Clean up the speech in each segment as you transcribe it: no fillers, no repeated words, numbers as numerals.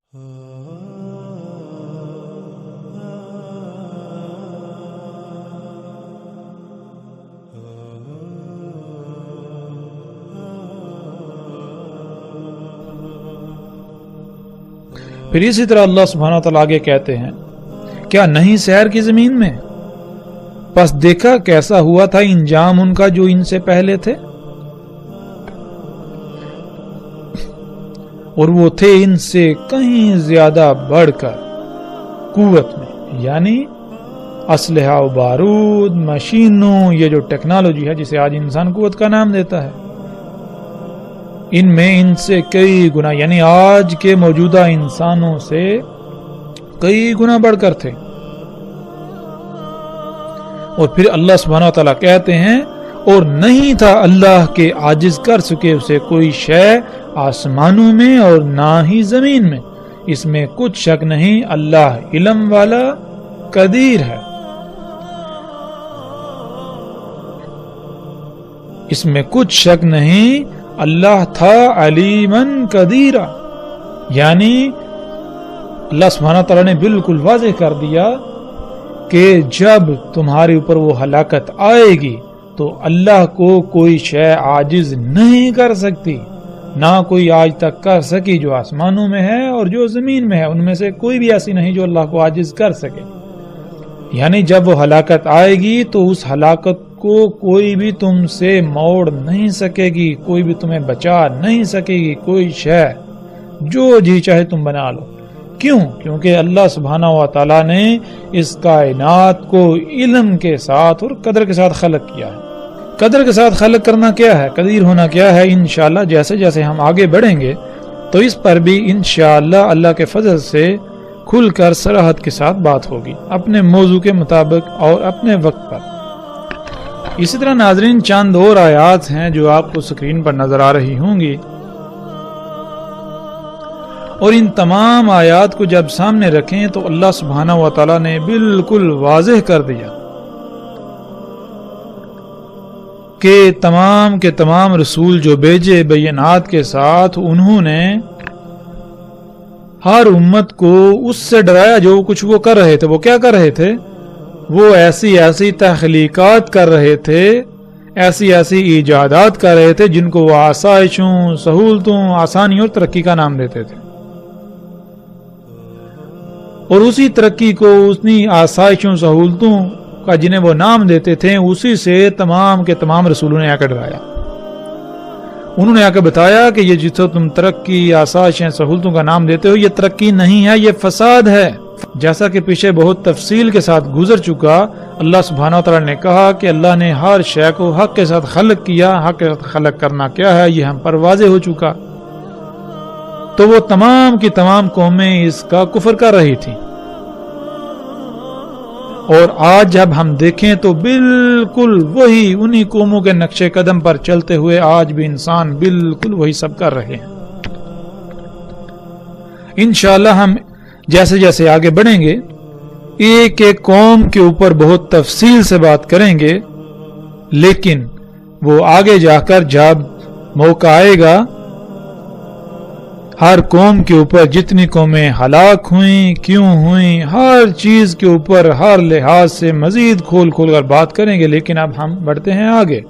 پھر اسی طرح اللہ سبحانہ و تعالیٰ آگے کہتے ہیں، کیا نہیں سیر کی زمین میں، پس دیکھا کیسا ہوا تھا انجام ان کا جو ان سے پہلے تھے، اور وہ تھے ان سے کہیں زیادہ بڑھ کر قوت میں، یعنی اسلحہ و بارود، مشینوں، یہ جو ٹیکنالوجی ہے جسے آج انسان قوت کا نام دیتا ہے، ان میں ان سے کئی گنا، یعنی آج کے موجودہ انسانوں سے کئی گنا بڑھ کر تھے۔ اور پھر اللہ سبحانہ و تعالیٰ کہتے ہیں، اور نہیں تھا اللہ کے عاجز کر سکے اسے کوئی شے آسمانوں میں اور نہ ہی زمین میں، اس میں کچھ شک نہیں اللہ علم والا قدیر ہے، اس میں کچھ شک نہیں اللہ تھا علیمن قدیرہ، یعنی اللہ سبحانہ تعالیٰ نے بالکل واضح کر دیا کہ جب تمہارے اوپر وہ ہلاکت آئے گی تو اللہ کو کوئی شے عاجز نہیں کر سکتی، نہ کوئی آج تک کر سکی جو آسمانوں میں ہے اور جو زمین میں ہے، ان میں سے کوئی بھی ایسی نہیں جو اللہ کو عاجز کر سکے۔ یعنی جب وہ ہلاکت آئے گی تو اس ہلاکت کو کوئی بھی تم سے موڑ نہیں سکے گی، کوئی بھی تمہیں بچا نہیں سکے گی، کوئی شے جو جی چاہے تم بنا لو۔ کیوں؟ کیونکہ اللہ سبحانہ و تعالیٰ نے اس کائنات کو علم کے ساتھ اور قدر کے ساتھ خلق کیا ہے۔ قدر کے ساتھ خلق کرنا کیا ہے، قدیر ہونا کیا ہے، انشاءاللہ جیسے جیسے ہم آگے بڑھیں گے تو اس پر بھی انشاءاللہ اللہ کے فضل سے کھل کر صراحت کے ساتھ بات ہوگی، اپنے موضوع کے مطابق اور اپنے وقت پر۔ اسی طرح ناظرین چند اور آیات ہیں جو آپ کو سکرین پر نظر آ رہی ہوں گی، اور ان تمام آیات کو جب سامنے رکھیں تو اللہ سبحانہ و تعالیٰ نے بالکل واضح کر دیا کہ تمام کے تمام رسول جو بھیجے بینات کے ساتھ، انہوں نے ہر امت کو اس سے ڈرایا جو کچھ وہ کر رہے تھے۔ وہ کیا کر رہے تھے؟ وہ ایسی ایسی تخلیقات کر رہے تھے، ایسی ایسی ایجادات کر رہے تھے جن کو وہ آسائشوں، سہولتوں، آسانی اور ترقی کا نام دیتے تھے، اور اسی ترقی کو، اسی آسائشوں، سہولتوں کا جنہیں وہ نام دیتے تھے، اسی سے تمام کے تمام رسولوں نے آ کر ڈرایا۔ انہوں نے آ کے بتایا کہ یہ جسے تم ترقی، آسائشیں، سہولتوں کا نام دیتے ہو، یہ ترقی نہیں ہے، یہ فساد ہے۔ جیسا کہ پیچھے بہت تفصیل کے ساتھ گزر چکا، اللہ سبحانہ و تعالیٰ نے کہا کہ اللہ نے ہر شے کو حق کے ساتھ خلق کیا، حق کے ساتھ خلق کرنا کیا ہے یہ ہم پر واضح ہو چکا۔ تو وہ تمام کی تمام قومیں اس کا کفر کر رہی تھیں، اور آج جب ہم دیکھیں تو بالکل وہی انہی قوموں کے نقش قدم پر چلتے ہوئے آج بھی انسان بالکل وہی سب کر رہے ہیں۔ انشاءاللہ ہم جیسے جیسے آگے بڑھیں گے ایک ایک قوم کے اوپر بہت تفصیل سے بات کریں گے، لیکن وہ آگے جا کر جب موقع آئے گا ہر قوم کے اوپر جتنی قومیں ہلاک ہوئیں، کیوں ہوئیں، ہر چیز کے اوپر ہر لحاظ سے مزید کھول کھول کر بات کریں گے۔ لیکن اب ہم بڑھتے ہیں آگے۔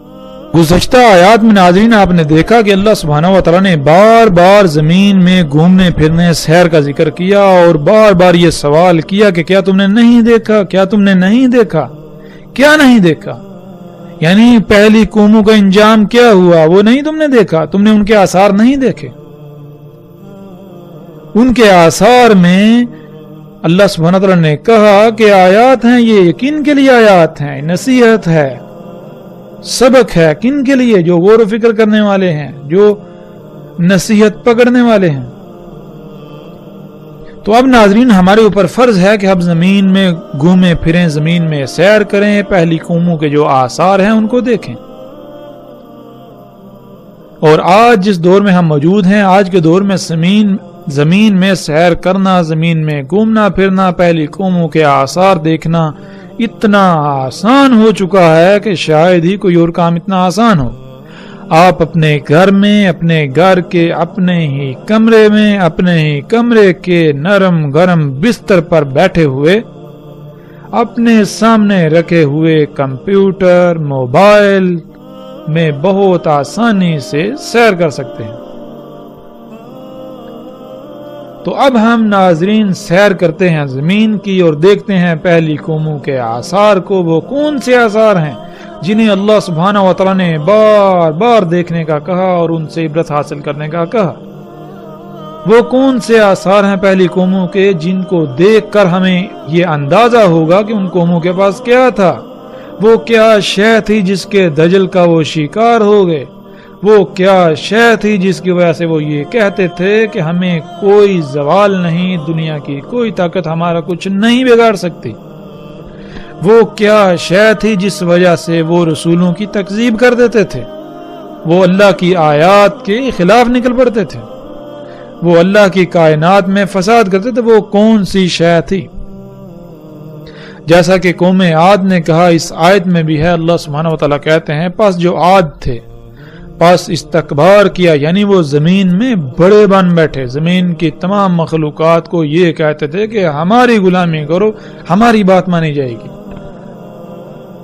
گزشتہ آیات میں ناظرین آپ نے دیکھا کہ اللہ سبحانہ و تعالیٰ نے بار بار زمین میں گھومنے پھرنے، سیر کا ذکر کیا، اور بار بار یہ سوال کیا کہ کیا تم نے نہیں دیکھا، کیا تم نے نہیں دیکھا، کیا نہیں دیکھا؟ یعنی پہلی قوموں کا انجام کیا ہوا وہ نہیں تم نے دیکھا، تم نے ان کے آثار نہیں دیکھے۔ ان کے آثار میں اللہ سبحانہ و تعالیٰ نے کہا کہ آیات ہیں، یہ یقین کے لیے آیات ہیں، نصیحت ہے، سبق ہے، کن کے لیے؟ جو غور و فکر کرنے والے ہیں، جو نصیحت پکڑنے والے ہیں۔ تو اب ناظرین ہمارے اوپر فرض ہے کہ اب زمین میں گھومیں پھریں، زمین میں سیر کریں، پہلی قوموں کے جو آثار ہیں ان کو دیکھیں۔ اور آج جس دور میں ہم موجود ہیں، آج کے دور میں زمین میں سیر کرنا، زمین میں گھومنا پھرنا، پہلی قوموں کے آثار دیکھنا اتنا آسان ہو چکا ہے کہ شاید ہی کوئی اور کام اتنا آسان ہو۔ آپ اپنے گھر میں، اپنے گھر کے اپنے ہی کمرے میں، اپنے ہی کمرے کے نرم گرم بستر پر بیٹھے ہوئے اپنے سامنے رکھے ہوئے کمپیوٹر، موبائل میں بہت آسانی سے سیر کر سکتے ہیں۔ تو اب ہم ناظرین سیر کرتے ہیں زمین کی اور دیکھتے ہیں پہلی قوموں کے آثار کو۔ وہ کون سے آثار ہیں جنہیں اللہ سبحانہ و تعالیٰ نے بار بار دیکھنے کا کہا اور ان سے عبرت حاصل کرنے کا کہا؟ وہ کون سے آثار ہیں پہلی قوموں کے جن کو دیکھ کر ہمیں یہ اندازہ ہوگا کہ ان قوموں کے پاس کیا تھا؟ وہ کیا شے تھی جس کے دجل کا وہ شکار ہو گئے؟ وہ کیا شے تھی جس کی وجہ سے وہ یہ کہتے تھے کہ ہمیں کوئی زوال نہیں، دنیا کی کوئی طاقت ہمارا کچھ نہیں بگاڑ سکتی؟ وہ کیا شے تھی جس وجہ سے وہ رسولوں کی تکذیب کر دیتے تھے؟ وہ اللہ کی آیات کے خلاف نکل پڑتے تھے، وہ اللہ کی کائنات میں فساد کرتے تھے۔ وہ کون سی شے تھی؟ جیسا کہ قوم عاد نے کہا، اس آیت میں بھی ہے، اللہ سبحانہ وتعالیٰ کہتے ہیں پس جو عاد تھے پس استکبار کیا، یعنی وہ زمین میں بڑے بن بیٹھے، زمین کی تمام مخلوقات کو یہ کہتے تھے کہ ہماری غلامی کرو، ہماری بات مانی جائے گی،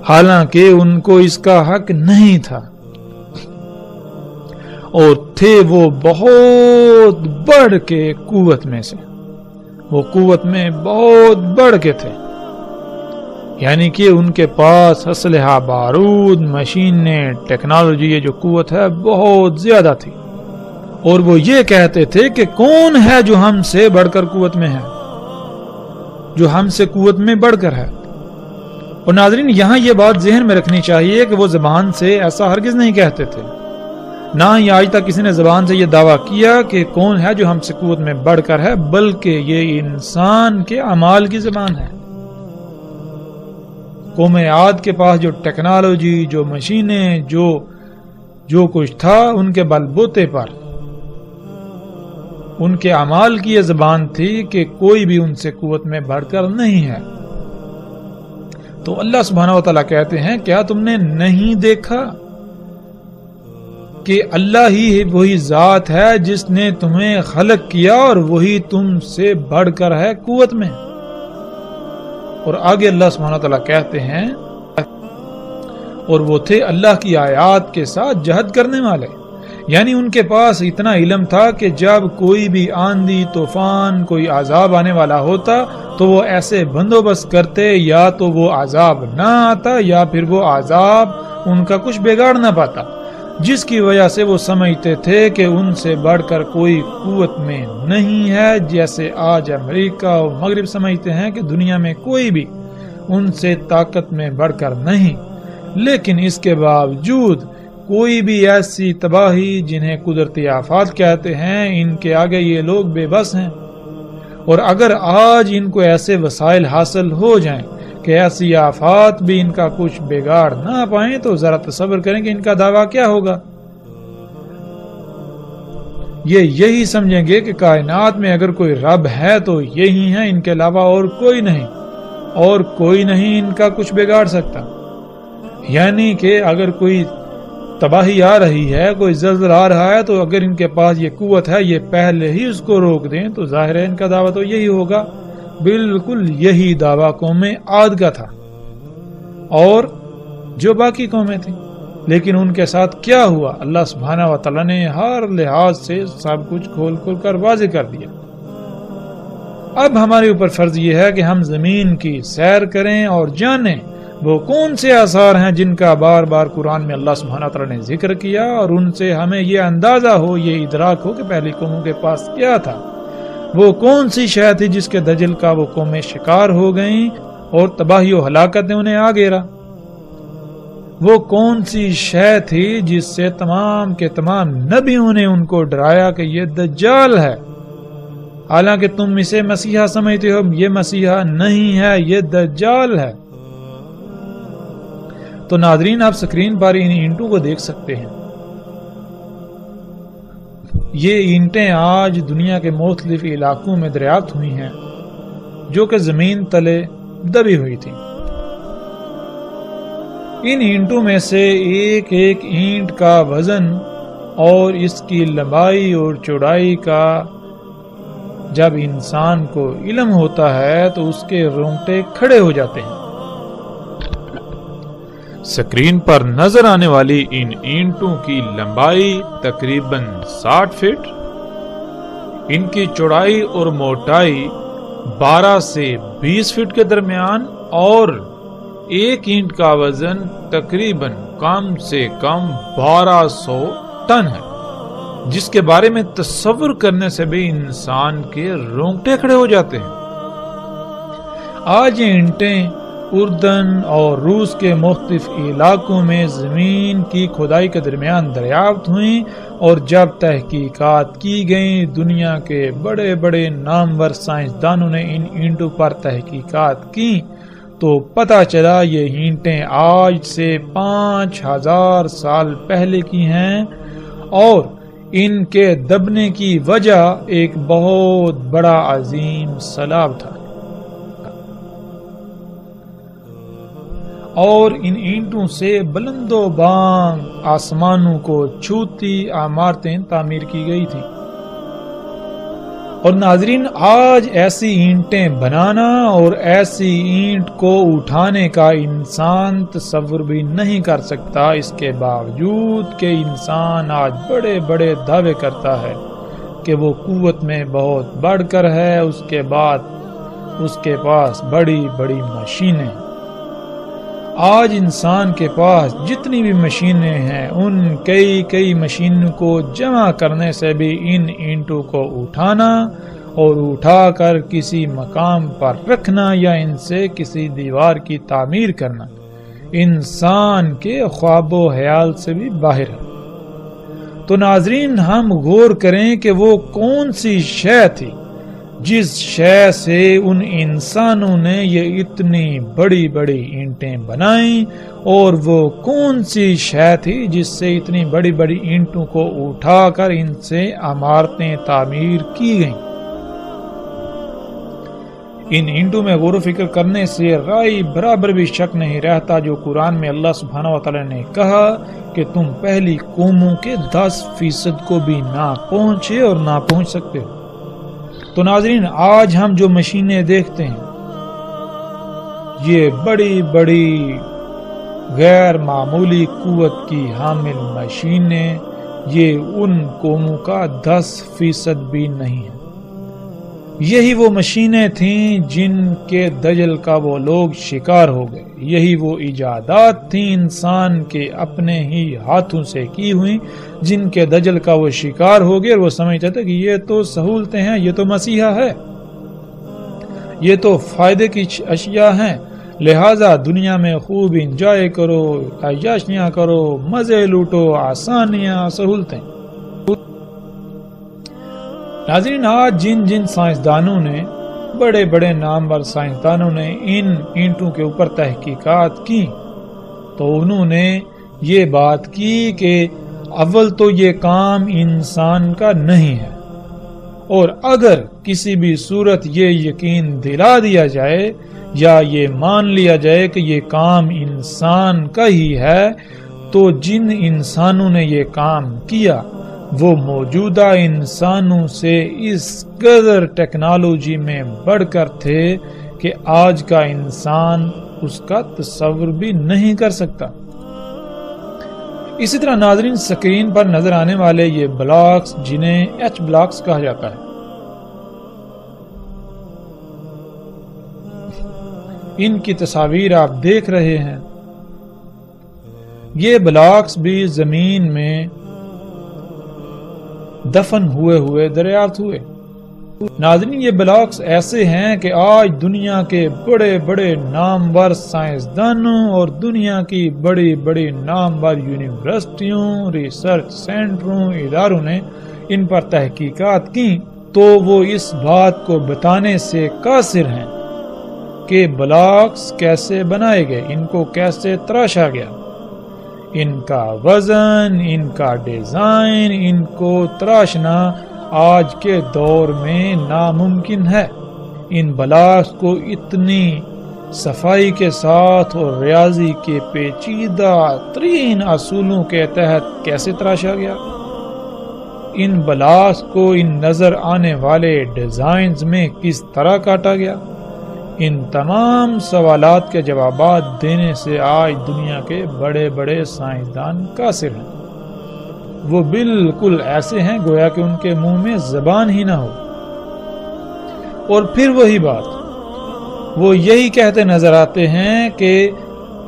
حالانکہ ان کو اس کا حق نہیں تھا، اور تھے وہ بہت بڑھ کے قوت میں سے، وہ قوت میں بہت بڑھ کے تھے، یعنی کہ ان کے پاس اسلحہ، بارود، مشینیں، ٹیکنالوجی، یہ جو قوت ہے بہت زیادہ تھی، اور وہ یہ کہتے تھے کہ کون ہے جو ہم سے بڑھ کر قوت میں ہے، جو ہم سے قوت میں بڑھ کر ہے۔ اور ناظرین یہاں یہ بات ذہن میں رکھنی چاہیے کہ وہ زبان سے ایسا ہرگز نہیں کہتے تھے، نہ ہی آج تک کسی نے زبان سے یہ دعویٰ کیا کہ کون ہے جو ہم سے قوت میں بڑھ کر ہے، بلکہ یہ انسان کے اعمال کی زبان ہے۔ قوم عاد کے پاس جو ٹیکنالوجی، جو مشینیں، جو کچھ تھا، ان کے بل بوتے پر ان کے اعمال کی یہ زبان تھی کہ کوئی بھی ان سے قوت میں بڑھ کر نہیں ہے۔ تو اللہ سبحانہ و تعالیٰ کہتے ہیں کیا تم نے نہیں دیکھا کہ اللہ ہی وہی ذات ہے جس نے تمہیں خلق کیا اور وہی تم سے بڑھ کر ہے قوت میں؟ اور آگے اللہ سبحانہ وتعالیٰ کہتے ہیں اور وہ تھے اللہ کی آیات کے ساتھ جہد کرنے والے، یعنی ان کے پاس اتنا علم تھا کہ جب کوئی بھی آندھی، طوفان، کوئی عذاب آنے والا ہوتا تو وہ ایسے بندوبست کرتے یا تو وہ عذاب نہ آتا یا پھر وہ عذاب ان کا کچھ بگاڑ نہ پاتا، جس کی وجہ سے وہ سمجھتے تھے کہ ان سے بڑھ کر کوئی قوت میں نہیں ہے، جیسے آج امریکہ اور مغرب سمجھتے ہیں کہ دنیا میں کوئی بھی ان سے طاقت میں بڑھ کر نہیں۔ لیکن اس کے باوجود کوئی بھی ایسی تباہی جنہیں قدرتی آفات کہتے ہیں، ان کے آگے یہ لوگ بے بس ہیں، اور اگر آج ان کو ایسے وسائل حاصل ہو جائیں کہ ایسی آفات بھی ان کا کچھ بگاڑ نہ پائیں تو ذرا تصور کریں کہ ان کا دعویٰ کیا ہوگا۔ یہ یہی سمجھیں گے کہ کائنات میں اگر کوئی رب ہے تو یہی ہے، ان کے علاوہ اور کوئی نہیں، اور کوئی نہیں ان کا کچھ بگاڑ سکتا۔ یعنی کہ اگر کوئی تباہی آ رہی ہے، کوئی زلزلہ آ رہا ہے، تو اگر ان کے پاس یہ قوت ہے یہ پہلے ہی اس کو روک دیں تو ظاہر ہے ان کا دعویٰ تو یہی ہوگا۔ بالکل یہی دعویٰ قوم عاد کا تھا اور جو باقی قومیں تھیں، لیکن ان کے ساتھ کیا ہوا؟ اللہ سبحانہ و تعالیٰ نے ہر لحاظ سے سب کچھ کھول کھول کر واضح کر دیا۔ اب ہمارے اوپر فرض یہ ہے کہ ہم زمین کی سیر کریں اور جانیں وہ کون سے آثار ہیں جن کا بار بار قرآن میں اللہ سبحانہ تعالیٰ نے ذکر کیا، اور ان سے ہمیں یہ اندازہ ہو، یہ ادراک ہو کہ پہلی قوموں کے پاس کیا تھا، وہ کون سی شے تھی جس کے دجل کا وہ قومیں شکار ہو گئیں اور تباہی و ہلاکت نے انہیں آ گھیرا، وہ کون سی شے تھی جس سے تمام کے تمام نبیوں نے ان کو ڈرایا کہ یہ دجال ہے، حالانکہ تم اسے مسیحا سمجھتے ہو، یہ مسیحا نہیں ہے، یہ دجال ہے۔ تو ناظرین آپ سکرین پر ان اینٹوں کو دیکھ سکتے ہیں، یہ اینٹیں آج دنیا کے مختلف علاقوں میں دریافت ہوئی ہیں جو کہ زمین تلے دبی ہوئی تھی۔ ان اینٹوں میں سے ایک ایک اینٹ کا وزن اور اس کی لمبائی اور چوڑائی کا جب انسان کو علم ہوتا ہے تو اس کے رونگٹے کھڑے ہو جاتے ہیں۔ اسکرین پر نظر آنے والی ان اینٹوں کی لمبائی تقریباً 60 فٹ، ان کی چوڑائی اور موٹائی 12 سے 20 فٹ کے درمیان، اور ایک اینٹ کا وزن تقریباً کم سے کم 1200 ٹن ہے، جس کے بارے میں تصور کرنے سے بھی انسان کے رونگٹے کھڑے ہو جاتے ہیں۔ آج یہ اینٹیں اردن اور روس کے مختلف علاقوں میں زمین کی کھدائی کے درمیان دریافت ہوئیں، اور جب تحقیقات کی گئیں دنیا کے بڑے بڑے نامور سائنسدانوں نے ان اینٹوں پر تحقیقات کی تو پتہ چلا یہ اینٹیں آج سے 5000 سال پہلے کی ہیں، اور ان کے دبنے کی وجہ ایک بہت بڑا عظیم سیلاب تھا، اور ان اینٹوں سے بلند و بانگ آسمانوں کو چھوتی عمارتیں تعمیر کی گئی تھی۔ اور ناظرین، آج ایسی اینٹیں بنانا اور ایسی اینٹ کو اٹھانے کا انسان تصور بھی نہیں کر سکتا، اس کے باوجود کہ انسان آج بڑے بڑے دعوے کرتا ہے کہ وہ قوت میں بہت بڑھ کر ہے، اس کے بعد اس کے پاس بڑی بڑی مشینیں۔ آج انسان کے پاس جتنی بھی مشینیں ہیں ان کئی مشینوں کو جمع کرنے سے بھی ان اینٹوں کو اٹھانا اور اٹھا کر کسی مقام پر رکھنا یا ان سے کسی دیوار کی تعمیر کرنا انسان کے خواب و خیال سے بھی باہر ہے۔ تو ناظرین، ہم غور کریں کہ وہ کون سی شے تھی جس شے سے ان انسانوں نے یہ اتنی بڑی بڑی اینٹیں بنائیں، اور وہ کون سی شے تھی جس سے اتنی بڑی بڑی اینٹوں کو اٹھا کر ان سے عمارتیں تعمیر کی گئیں۔ ان اینٹوں میں غور و فکر کرنے سے رائے برابر بھی شک نہیں رہتا جو قرآن میں اللہ سبحانہ و تعالی نے کہا کہ تم پہلی قوموں کے 10% کو بھی نہ پہنچے اور نہ پہنچ سکتے ہو۔ تو ناظرین، آج ہم جو مشینیں دیکھتے ہیں یہ بڑی بڑی غیر معمولی قوت کی حامل مشینیں، یہ ان قوموں کا 10% بھی نہیں ہے۔ یہی وہ مشینیں تھیں جن کے دجل کا وہ لوگ شکار ہو گئے، یہی وہ ایجادات تھیں انسان کے اپنے ہی ہاتھوں سے کی ہوئی جن کے دجل کا وہ شکار ہو گئے، اور وہ سمجھتے تھے کہ یہ تو سہولتیں ہیں، یہ تو مسیحا ہے، یہ تو فائدے کی اشیاء ہیں، لہذا دنیا میں خوب انجوائے کرو، عیاشیاں کرو، مزے لوٹو، آسانیاں، سہولتیں۔ ناظرین، آج جن سائنسدانوں نے، بڑے بڑے نامور سائنسدانوں نے ان اینٹوں کے اوپر تحقیقات کی تو انہوں نے یہ بات کی کہ اول تو یہ کام انسان کا نہیں ہے، اور اگر کسی بھی صورت یہ یقین دلا دیا جائے یا یہ مان لیا جائے کہ یہ کام انسان کا ہی ہے تو جن انسانوں نے یہ کام کیا وہ موجودہ انسانوں سے اس قدر ٹیکنالوجی میں بڑھ کر تھے کہ آج کا انسان اس کا تصور بھی نہیں کر سکتا۔ اسی طرح ناظرین، سکرین پر نظر آنے والے یہ بلاکس جنہیں ایچ بلاکس کہا جاتا ہے، ان کی تصاویر آپ دیکھ رہے ہیں، یہ بلاکس بھی زمین میں دفن ہوئے دریافت ہوئے۔ ناظرین، یہ بلاکس ایسے ہیں کہ آج دنیا کے بڑے بڑے نامور سائنسدانوں اور دنیا کی بڑی بڑی نامور یونیورسٹیوں، ریسرچ سینٹروں، اداروں نے ان پر تحقیقات کی تو وہ اس بات کو بتانے سے قاصر ہیں کہ بلاکس کیسے بنائے گئے، ان کو کیسے تراشا گیا، ان کا وزن، ان کا ڈیزائن، ان کو تراشنا آج کے دور میں ناممکن ہے۔ ان بلاکس کو اتنی صفائی کے ساتھ اور ریاضی کے پیچیدہ ترین اصولوں کے تحت کیسے تراشا گیا؟ ان بلاکس کو ان نظر آنے والے ڈیزائنز میں کس طرح کاٹا گیا؟ ان تمام سوالات کے جوابات دینے سے آج دنیا کے بڑے بڑے سائنسدان قاصر ہیں۔ وہ بالکل ایسے ہیں گویا کہ ان کے منہ میں زبان ہی نہ ہو۔ اور پھر وہی بات، وہ یہی کہتے نظر آتے ہیں کہ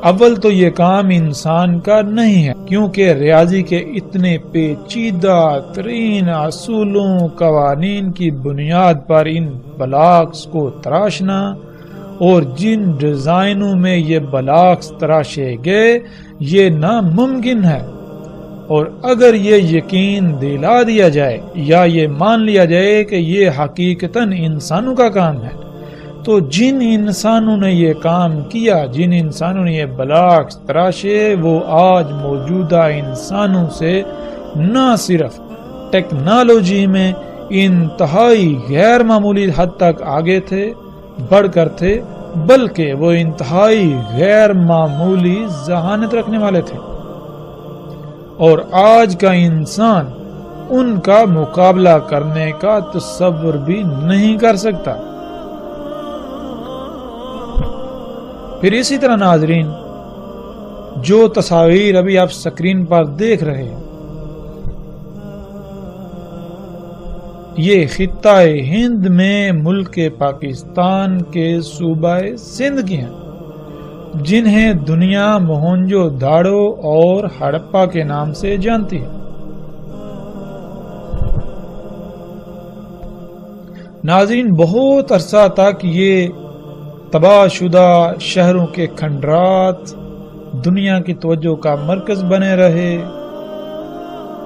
اول تو یہ کام انسان کا نہیں ہے، کیونکہ ریاضی کے اتنے پیچیدہ ترین اصولوں قوانین کی بنیاد پر ان بلاکس کو تراشنا اور جن ڈیزائنوں میں یہ بلاکس تراشے گئے یہ ناممکن ہے۔ اور اگر یہ یقین دلا دیا جائے یا یہ مان لیا جائے کہ یہ حقیقتاً انسانوں کا کام ہے، تو جن انسانوں نے یہ کام کیا، جن انسانوں نے یہ بلاکس تراشے، وہ آج موجودہ انسانوں سے نہ صرف ٹیکنالوجی میں انتہائی غیر معمولی حد تک آگے تھے، بڑھ کر تھے، بلکہ وہ انتہائی غیر معمولی ذہانت رکھنے والے تھے، اور آج کا انسان ان کا مقابلہ کرنے کا تصور بھی نہیں کر سکتا۔ پھر اسی طرح ناظرین، جو تصاویر ابھی آپ سکرین پر دیکھ رہے ہیں، یہ خطہ ہند میں ملک پاکستان کے صوبہ سندھ کی ہیں، جنہیں دنیا موہنجو داڑو اور ہڑپا کے نام سے جانتی ہے۔ ناظرین، بہت عرصہ تک یہ تباہ شدہ شہروں کے کھنڈرات دنیا کی توجہ کا مرکز بنے رہے۔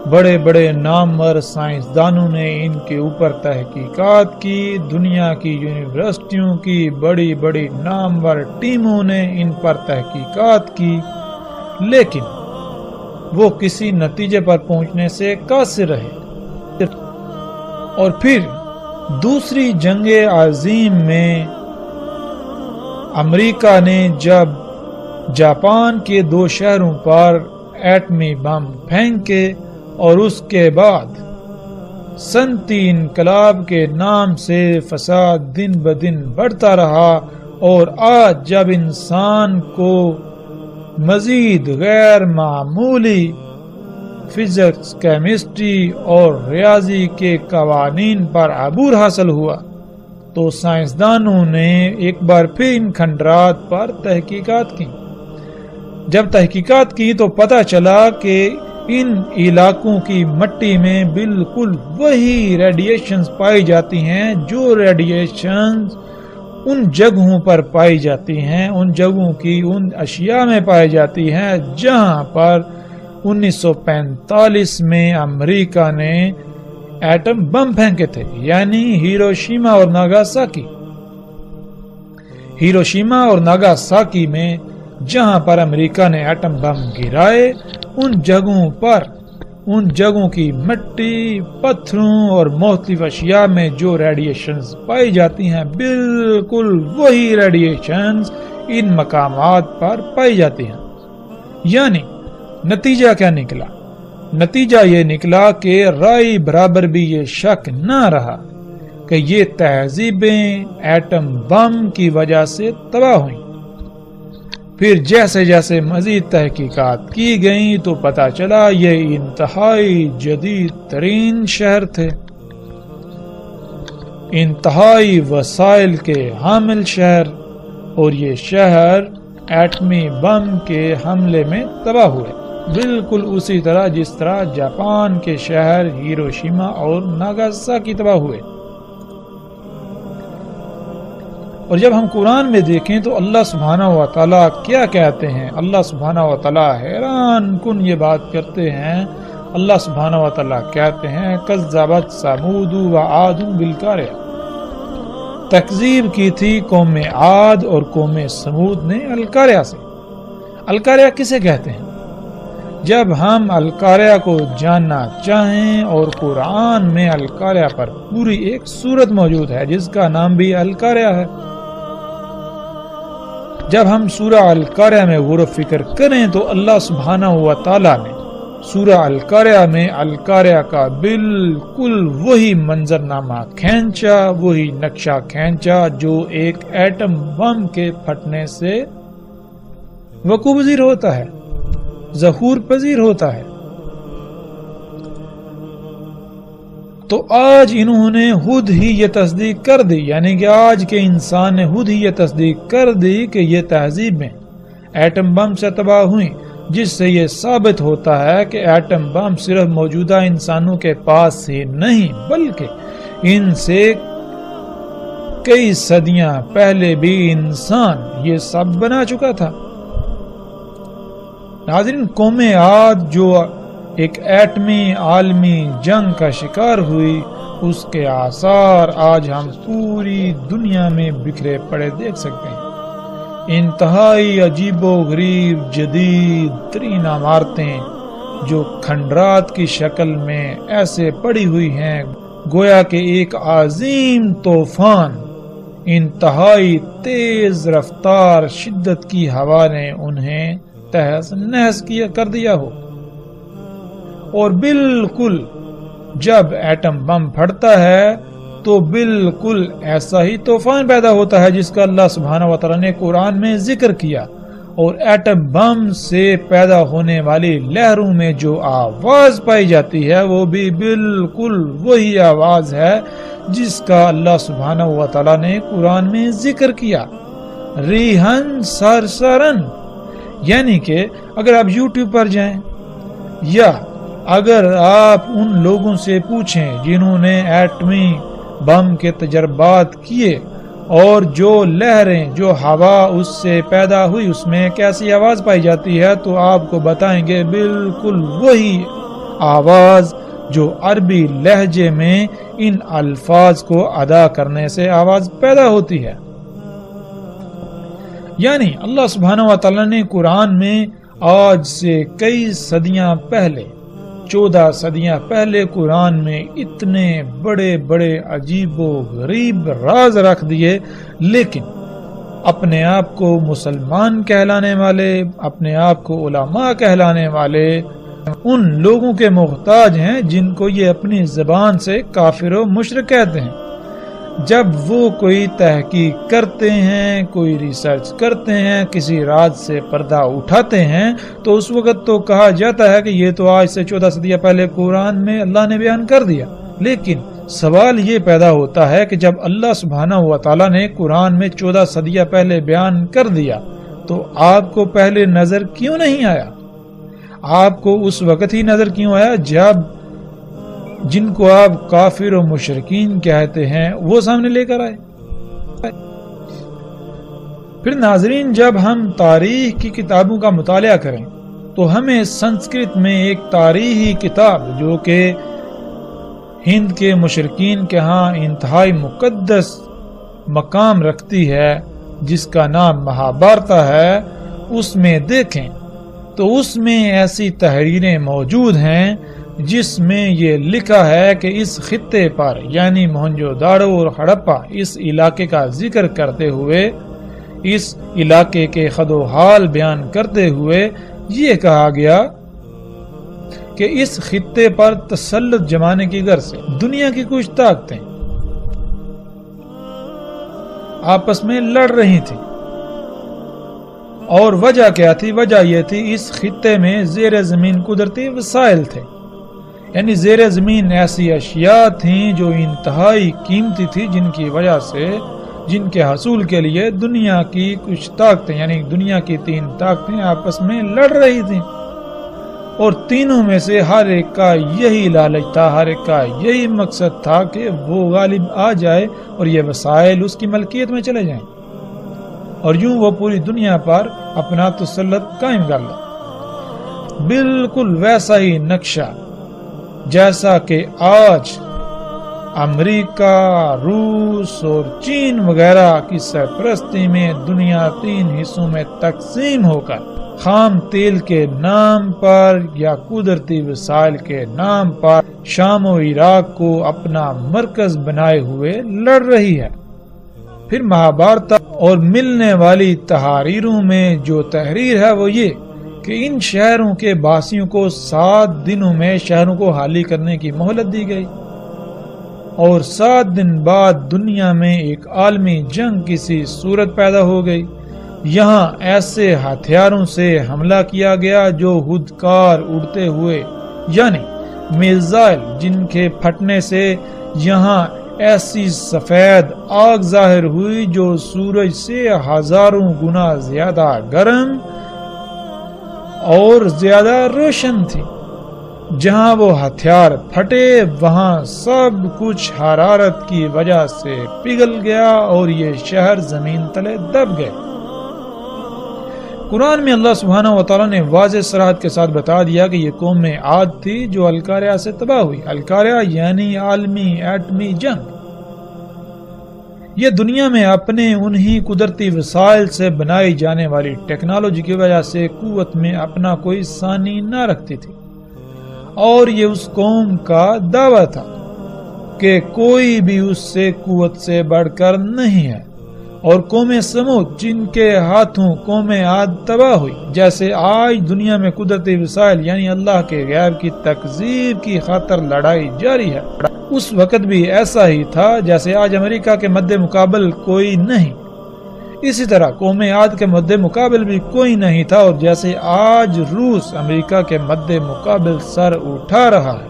بڑے بڑے نامور سائنسدانوں نے ان کے اوپر تحقیقات کی، دنیا کی یونیورسٹیوں کی بڑی بڑی نامور ٹیموں نے ان پر تحقیقات کی، لیکن وہ کسی نتیجے پر پہنچنے سے قاصر رہے۔ اور پھر دوسری جنگ عظیم میں امریکہ نے جب جاپان کے 2 شہروں پر ایٹمی بم پھینکے اور اس کے بعد صنعتی انقلاب کے نام سے فساد دن بدن بڑھتا رہا، اور آج جب انسان کو مزید غیر معمولی فزکس، کیمسٹری اور ریاضی کے قوانین پر عبور حاصل ہوا، تو سائنسدانوں نے ایک بار پھر ان کھنڈرات پر تحقیقات کی۔ جب تحقیقات کی تو پتہ چلا کہ ان علاقوں کی مٹی میں بالکل وہی ریڈیشنز پائی جاتی ہیں جو ریڈیشنز ان جگہوں پر پائی جاتی ہیں، ان جگہوں کی ان اشیاء میں پائی جاتی ہیں جہاں پر 1945 میں امریکہ نے ایٹم بم پھینکے تھے، یعنی ہیروشیما اور ناگاساکی۔ ہیروشیما اور ناگاساکی میں جہاں پر امریکہ نے ایٹم بم گرائے، ان جگہوں کی مٹی، پتھروں اور مختلف اشیاء میں جو ریڈیشنز پائی جاتی ہیں، بالکل وہی ریڈیشنز ان مقامات پر پائی جاتی ہیں۔ یعنی نتیجہ کیا نکلا؟ نتیجہ یہ نکلا کہ رائے برابر بھی یہ شک نہ رہا کہ یہ تہذیبیں ایٹم بم کی وجہ سے تباہ ہوئیں۔ پھر جیسے جیسے مزید تحقیقات کی گئیں تو پتہ چلا یہ انتہائی جدید ترین شہر تھے، انتہائی وسائل کے حامل شہر، اور یہ شہر ایٹمی بم کے حملے میں تباہ ہوئے، بالکل اسی طرح جس طرح جاپان کے شہر ہیروشیما اور ناگاساکی تباہ ہوئے۔ اور جب ہم قرآن میں دیکھیں تو اللہ سبحانہ و تعالیٰ کیا کہتے ہیں؟ اللہ سبحانہ و تعالیٰ حیران کن یہ بات کرتے ہیں۔ اللہ سبحانہ و تعالیٰ کہتے ہیں کذبت ثمود وعاد بالقاریہ، تکذیب کی تھی قوم عاد اور قوم ثمود نے القاریہ سے۔ القاریہ کسے کہتے ہیں؟ جب ہم القاریہ کو جاننا چاہیں، اور قرآن میں القاریہ پر پوری ایک سورت موجود ہے جس کا نام بھی القاریہ ہے، جب ہم سورہ القاریہ میں غور و فکر کریں تو اللہ سبحانہ و تعالیٰ نے سورہ القاریہ میں القاریہ کا بالکل وہی منظرنامہ کھینچا، وہی نقشہ کھینچا جو ایک ایٹم بم کے پھٹنے سے وقوع پذیر ہوتا ہے، ظہور پذیر ہوتا ہے۔ تو آج انہوں نے خود ہی یہ تصدیق کر دی، یعنی کہ آج کے انسان نے خود ہی یہ تصدیق کر دی کہ یہ تہذیبیں ایٹم بم سے تباہ ہوئیں، جس سے یہ ثابت ہوتا ہے کہ ایٹم بم صرف موجودہ انسانوں کے پاس ہی نہیں بلکہ ان سے کئی صدیاں پہلے بھی انسان یہ سب بنا چکا تھا۔ ناظرین، قوم عاد جو ایک ایٹمی عالمی جنگ کا شکار ہوئی، اس کے آثار آج ہم پوری دنیا میں بکھرے پڑے دیکھ سکتے ہیں۔ انتہائی عجیب و غریب جدید ترین عمارتیں جو کھنڈرات کی شکل میں ایسے پڑی ہوئی ہیں گویا کہ ایک عظیم طوفان، انتہائی تیز رفتار شدت کی ہوا نے انہیں تہس نہس کر دیا ہو۔ اور بالکل جب ایٹم بم پھٹتا ہے تو بالکل ایسا ہی طوفان پیدا ہوتا ہے جس کا اللہ سبحانہ و تعالیٰ نے قرآن میں ذکر کیا، اور ایٹم بم سے پیدا ہونے والی لہروں میں جو آواز پائی جاتی ہے وہ بھی بالکل وہی آواز ہے جس کا اللہ سبحانہ و تعالیٰ نے قرآن میں ذکر کیا، ریحن سرسرن۔ یعنی کہ اگر آپ یوٹیوب پر جائیں یا اگر آپ ان لوگوں سے پوچھیں جنہوں نے ایٹمی بم کے تجربات کیے اور جو لہریں جو ہوا اس سے پیدا ہوئی اس میں کیسی آواز پائی جاتی ہے، تو آپ کو بتائیں گے بالکل وہی آواز جو عربی لہجے میں ان الفاظ کو ادا کرنے سے آواز پیدا ہوتی ہے۔ یعنی اللہ سبحانہ و تعالیٰ نے قرآن میں آج سے کئی صدیاں پہلے، 14 صدیاں پہلے قرآن میں اتنے بڑے بڑے عجیب و غریب راز رکھ دیے، لیکن اپنے آپ کو مسلمان کہلانے والے، اپنے آپ کو علماء کہلانے والے ان لوگوں کے محتاج ہیں جن کو یہ اپنی زبان سے کافر و مشرک کہتے ہیں۔ جب وہ کوئی تحقیق کرتے ہیں، کوئی ریسرچ کرتے ہیں، کسی راز سے پردہ اٹھاتے ہیں تو اس وقت تو کہا جاتا ہے کہ یہ تو آج سے 14 صدیاں پہلے قرآن میں اللہ نے بیان کر دیا۔ لیکن سوال یہ پیدا ہوتا ہے کہ جب اللہ سبحانہ و تعالیٰ نے قرآن میں 14 صدیاں پہلے بیان کر دیا تو آپ کو پہلے نظر کیوں نہیں آیا؟ آپ کو اس وقت ہی نظر کیوں آیا جب جن کو آپ کافر و مشرکین کہتے ہیں وہ سامنے لے کر آئے؟ پھر ناظرین، جب ہم تاریخ کی کتابوں کا مطالعہ کریں تو ہمیں سنسکرت میں ایک تاریخی کتاب جو کہ ہند کے مشرکین کے ہاں انتہائی مقدس مقام رکھتی ہے، جس کا نام مہابھارتا ہے، اس میں دیکھیں تو اس میں ایسی تحریریں موجود ہیں جس میں یہ لکھا ہے کہ اس خطے پر یعنی موہنجو داڑو اور ہڑپا اس علاقے کا ذکر کرتے ہوئے، اس علاقے کے خد و حال بیان کرتے ہوئے یہ کہا گیا کہ اس خطے پر تسلط جمانے کی غرض سے دنیا کی کچھ طاقتیں آپس میں لڑ رہی تھیں، اور وجہ کیا تھی؟ وجہ یہ تھی اس خطے میں زیر زمین قدرتی وسائل تھے، یعنی زیر زمین ایسی اشیاء تھیں جو انتہائی قیمتی تھی، جن کی وجہ سے، جن کے حصول کے لیے دنیا کی کچھ طاقتیں یعنی دنیا کی 3 طاقتیں آپس میں لڑ رہی تھیں، اور تینوں میں سے ہر ایک کا یہی لالچ تھا، ہر ایک کا یہی مقصد تھا کہ وہ غالب آ جائے اور یہ وسائل اس کی ملکیت میں چلے جائیں اور یوں وہ پوری دنیا پر اپنا تسلط قائم کر لے۔ بالکل ویسا ہی نقشہ جیسا کہ آج امریکہ، روس اور چین وغیرہ کی سرپرستی میں دنیا 3 حصوں میں تقسیم ہو کر خام تیل کے نام پر یا قدرتی وسائل کے نام پر شام و عراق کو اپنا مرکز بنائے ہوئے لڑ رہی ہے۔ پھر مہابھارت اور ملنے والی تحریروں میں جو تحریر ہے وہ یہ کہ ان شہروں کے باسیوں کو 7 دنوں میں شہروں کو خالی کرنے کی مہلت دی گئی، اور 7 دن بعد دنیا میں ایک عالمی جنگ کسی صورت پیدا ہو گئی۔ یہاں ایسے ہتھیاروں سے حملہ کیا گیا جو خودکار اڑتے ہوئے، یعنی میزائل جن کے پھٹنے سے یہاں ایسی سفید آگ ظاہر ہوئی جو سورج سے 1000 گنا زیادہ گرم اور زیادہ روشن تھی۔ جہاں وہ ہتھیار پھٹے وہاں سب کچھ حرارت کی وجہ سے پگھل گیا اور یہ شہر زمین تلے دب گئے۔ قرآن میں اللہ سبحانہ وتعالی نے واضح صراحت کے ساتھ بتا دیا کہ یہ قوم عاد تھی جو القاریہ سے تباہ ہوئی۔ القاریہ یعنی عالمی ایٹمی جنگ۔ یہ دنیا میں اپنے انہی قدرتی وسائل سے بنائی جانے والی ٹیکنالوجی کی وجہ سے قوت میں اپنا کوئی ثانی نہ رکھتی تھی، اور یہ اس قوم کا دعویٰ تھا کہ کوئی بھی اس سے قوت سے بڑھ کر نہیں ہے۔ اور قوم سمود جن کے ہاتھوں قوم عاد تباہ ہوئی، جیسے آج دنیا میں قدرتی وسائل یعنی اللہ کے غیب کی تکذیب کی خاطر لڑائی جاری ہے، اس وقت بھی ایسا ہی تھا جیسے آج امریکہ کے مد مقابل کوئی نہیں، اسی طرح قوم عاد کے مد مقابل بھی کوئی نہیں تھا، اور جیسے آج روس امریکہ کے مد مقابل سر اٹھا رہا ہے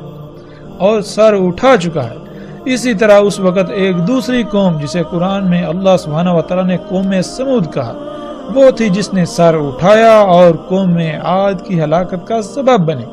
اور سر اٹھا چکا ہے، اسی طرح اس وقت ایک دوسری قوم جسے قرآن میں اللہ سبحانہ وتعالی نے قوم سمود کہا، وہ تھی جس نے سر اٹھایا اور قوم عاد کی ہلاکت کا سبب بنے۔